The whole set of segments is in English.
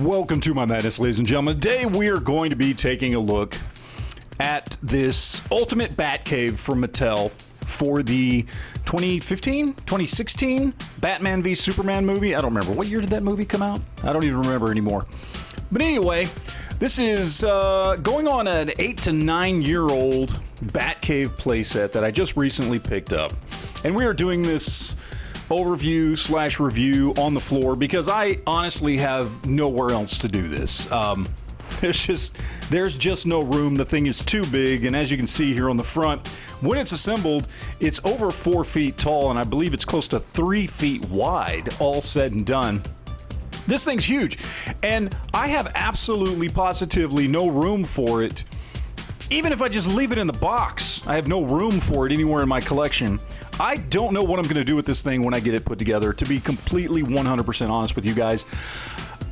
Welcome to my madness, ladies and gentlemen. Today we are going to be taking a look at this ultimate Batcave from Mattel for the 2016 Batman v Superman movie. I don't remember. What year did that movie come out? I don't even remember anymore. But anyway, this is going on an 8 to 9 year old Batcave playset that I just recently picked up. And we are doing this overview / review on the floor because I honestly have nowhere else to do this. There's just no room. The thing is too big, and as you can see here on the front, when it's assembled, it's over 4 feet tall, and I believe it's close to 3 feet wide, all said and done. This thing's huge, and I have absolutely positively no room for it. Even if I just leave it in the box, I have no room for it anywhere in my collection. I don't know what I'm going to do with this thing when I get it put together, to be completely 100% honest with you guys.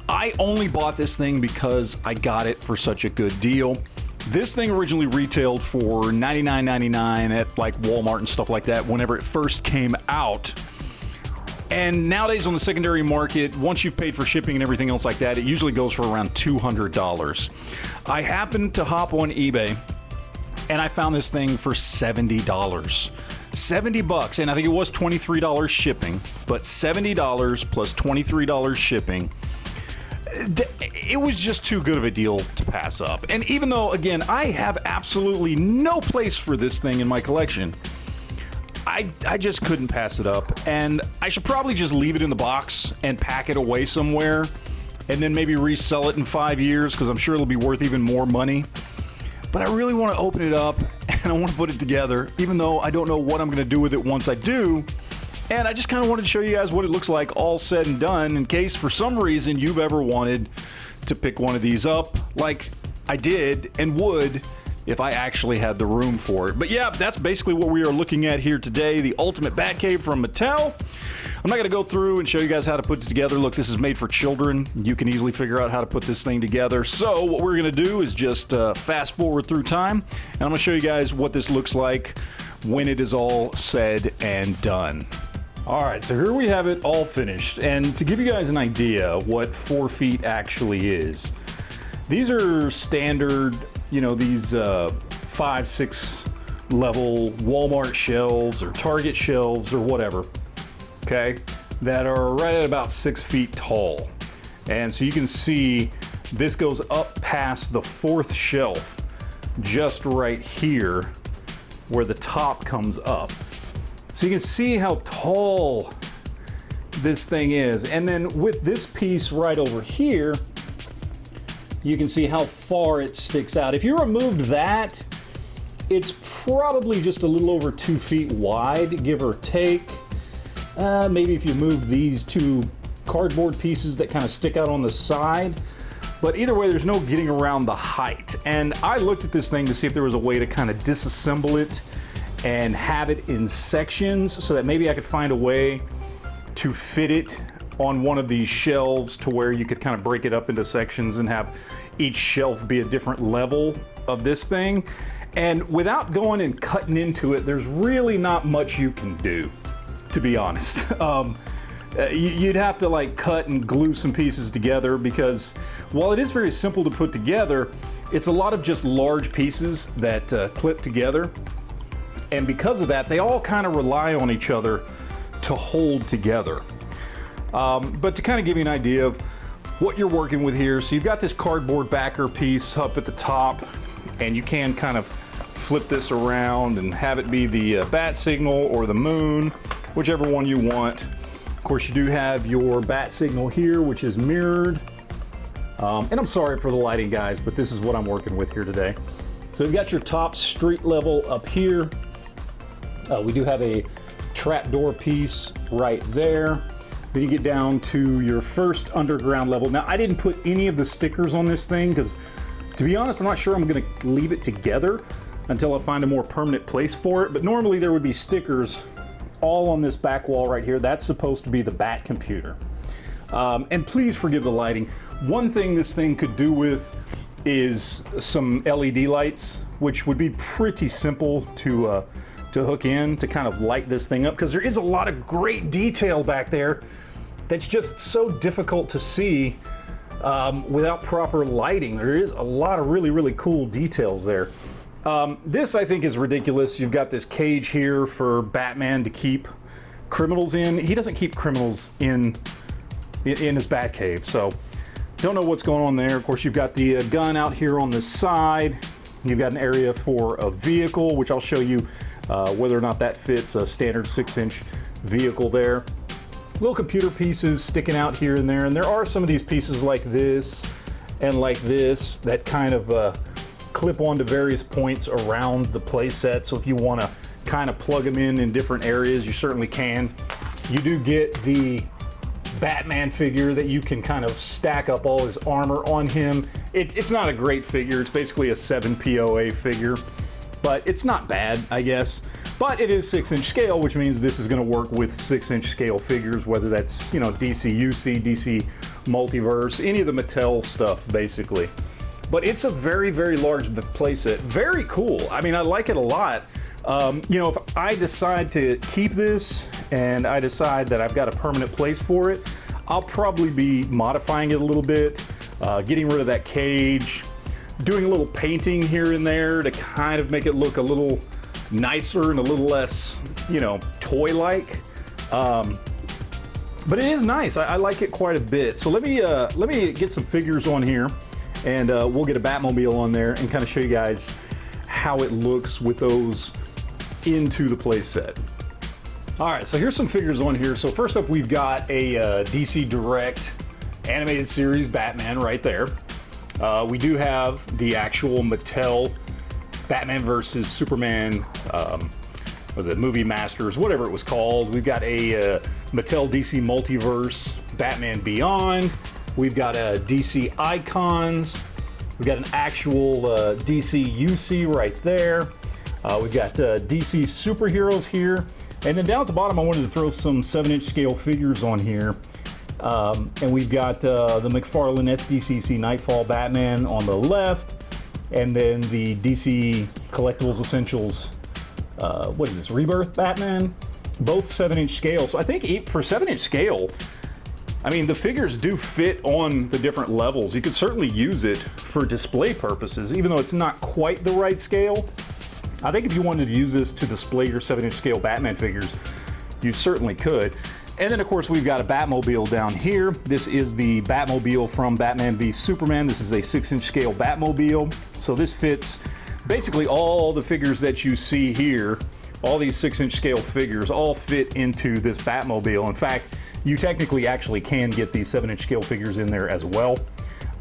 I only bought this thing because I got it for such a good deal. This thing originally retailed for $99.99 at like Walmart and stuff like that whenever it first came out. And nowadays on the secondary market, once you've paid for shipping and everything else like that, it usually goes for around $200. I happened to hop on eBay and I found this thing for $70. 70 bucks, and I think it was $23 shipping, but $70 plus $23 shipping. It was just too good of a deal to pass up. And even though, again, I have absolutely no place for this thing in my collection, I just couldn't pass it up. And I should probably just leave it in the box and pack it away somewhere and then maybe resell it in 5 years because I'm sure it'll be worth even more money. But I really want to open it up and I want to put it together, even though I don't know what I'm going to do with it once I do. And I just kind of wanted to show you guys what it looks like all said and done in case for some reason you've ever wanted to pick one of these up like I did and would if I actually had the room for it. But yeah, that's basically what we are looking at here today, the ultimate Batcave from Mattel. I'm not going to go through and show you guys how to put it together. Look, this is made for children. You can easily figure out how to put this thing together. So what we're going to do is just fast forward through time, and I'm going to show you guys what this looks like when it is all said and done. All right, so here we have it all finished. And to give you guys an idea what 4 feet actually is, these are standard, you know, these 5, 6 level Walmart shelves or Target shelves or whatever. Okay, that are right at about 6 feet tall. And so you can see this goes up past the 4th shelf, just right here where the top comes up. So you can see how tall this thing is. And then with this piece right over here, you can see how far it sticks out. If you removed that, it's probably just a little over 2 feet wide, give or take. Maybe if you move these 2 cardboard pieces that kind of stick out on the side. But either way, there's no getting around the height. And I looked at this thing to see if there was a way to kind of disassemble it and have it in sections so that maybe I could find a way to fit it on one of these shelves to where you could kind of break it up into sections and have each shelf be a different level of this thing. And without going and cutting into it, there's really not much you can do, to be honest. You'd have to like cut and glue some pieces together because while it is very simple to put together, it's a lot of just large pieces that clip together. And because of that, they all kind of rely on each other to hold together. But to kind of give you an idea of what you're working with here, so you've got this cardboard backer piece up at the top, and you can kind of flip this around and have it be the bat signal or the moon, whichever one you want. Of course, you do have your bat signal here, which is mirrored. And I'm sorry for the lighting, guys, but this is what I'm working with here today. So you've got your top street level up here. We do have a trapdoor piece right there. Then you get down to your first underground level. Now, I didn't put any of the stickers on this thing because, to be honest, I'm not sure I'm going to leave it together until I find a more permanent place for it. But normally there would be stickers all on this back wall right here. That's supposed to be the Bat computer. And please forgive the lighting. One thing this thing could do with is some LED lights, which would be pretty simple to hook in to kind of light this thing up, because there is a lot of great detail back there that's just so difficult to see without proper lighting. There is a lot of really, really cool details there. This I think is ridiculous. You've got this cage here for Batman to keep criminals in. He doesn't keep criminals in his Batcave, so don't know what's going on there. Of course, you've got the gun out here on the side. You've got an area for a vehicle, which I'll show you whether or not that fits a standard 6-inch vehicle there. Little computer pieces sticking out here and there, and there are some of these pieces like this and like this that kind of clip onto various points around the playset. So if you want to kind of plug them in different areas, you certainly can. You do get the Batman figure that you can kind of stack up all his armor on him. It's not a great figure. It's basically a 7 POA figure, but it's not bad, I guess. But it is 6-inch scale, which means this is going to work with 6-inch scale figures, whether that's, you know, DC UC, DC Multiverse, any of the Mattel stuff, basically. But it's a very, very large playset. Very cool. I mean, I like it a lot. You know, if I decide to keep this and I decide that I've got a permanent place for it, I'll probably be modifying it a little bit, getting rid of that cage, doing a little painting here and there to kind of make it look a little nicer and a little less, you know, toy-like. But it is nice. I like it quite a bit. So let me get some figures on here, and we'll get a Batmobile on there and kind of show you guys how it looks with those into the playset. All right, so here's some figures on here. So first up, we've got a DC Direct animated series Batman right there. We do have the actual Mattel Batman versus Superman, was it Movie Masters, whatever it was called. We've got a Mattel DC Multiverse Batman Beyond. We've got a DC Icons. We've got an actual DC UC right there. We've got DC Superheroes here. And then down at the bottom, I wanted to throw some 7-inch scale figures on here. And we've got the McFarlane SDCC Nightfall Batman on the left. And then the DC Collectibles Essentials, what is this, Rebirth Batman? Both 7-inch scale. So I think for 7-inch scale, I mean, the figures do fit on the different levels. You could certainly use it for display purposes, even though it's not quite the right scale. I think if you wanted to use this to display your 7-inch scale Batman figures, you certainly could. And then, of course, we've got a Batmobile down here. This is the Batmobile from Batman v Superman. This is a 6-inch scale Batmobile. So this fits basically all the figures that you see here. All these 6-inch scale figures all fit into this Batmobile. In fact, you technically actually can get these 7-inch scale figures in there as well.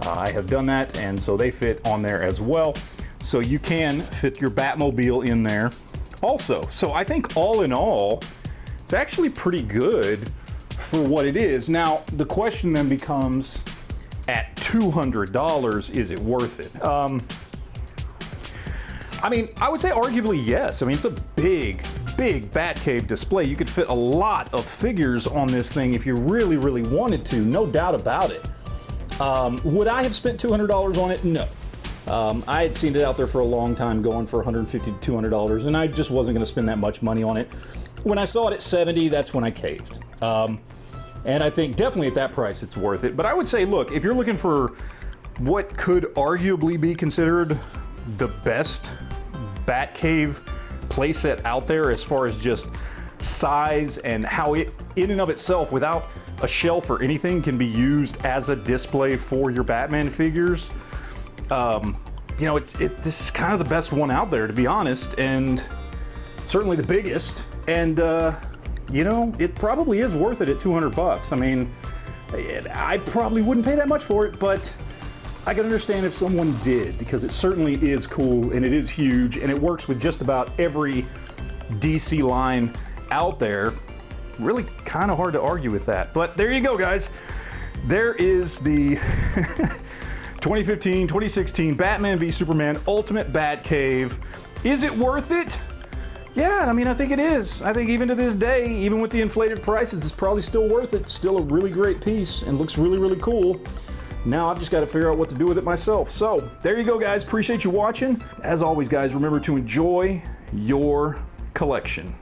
I have done that, and so they fit on there as well. So you can fit your Batmobile in there also. So I think all in all, it's actually pretty good for what it is. Now, the question then becomes, at $200, is it worth it? I mean, I would say arguably yes. I mean, it's a big Batcave display. You could fit a lot of figures on this thing if you really, really wanted to, no doubt about it. Would I have spent $200 on it? No. I had seen it out there for a long time going for $150 to $200, and I just wasn't going to spend that much money on it. When I saw it at $70, that's when I caved. And I think definitely at that price it's worth it. But I would say, look, if you're looking for what could arguably be considered the best Batcave playset out there as far as just size and how it, in and of itself, without a shelf or anything, can be used as a display for your Batman figures, you know, this is kind of the best one out there, to be honest, and certainly the biggest. And you know, it probably is worth it at $200. I mean, I probably wouldn't pay that much for it, but I can understand if someone did, because it certainly is cool and it is huge and it works with just about every DC line out there. Really kind of hard to argue with that. But there you go, guys. There is the 2015-2016 Batman v Superman Ultimate Batcave. Is it worth it? Yeah, I mean, I think it is. I think even to this day, even with the inflated prices, it's probably still worth it. It's still a really great piece and looks really, really cool. Now I've just got to figure out what to do with it myself. So there you go, guys. Appreciate you watching. As always, guys, remember to enjoy your collection.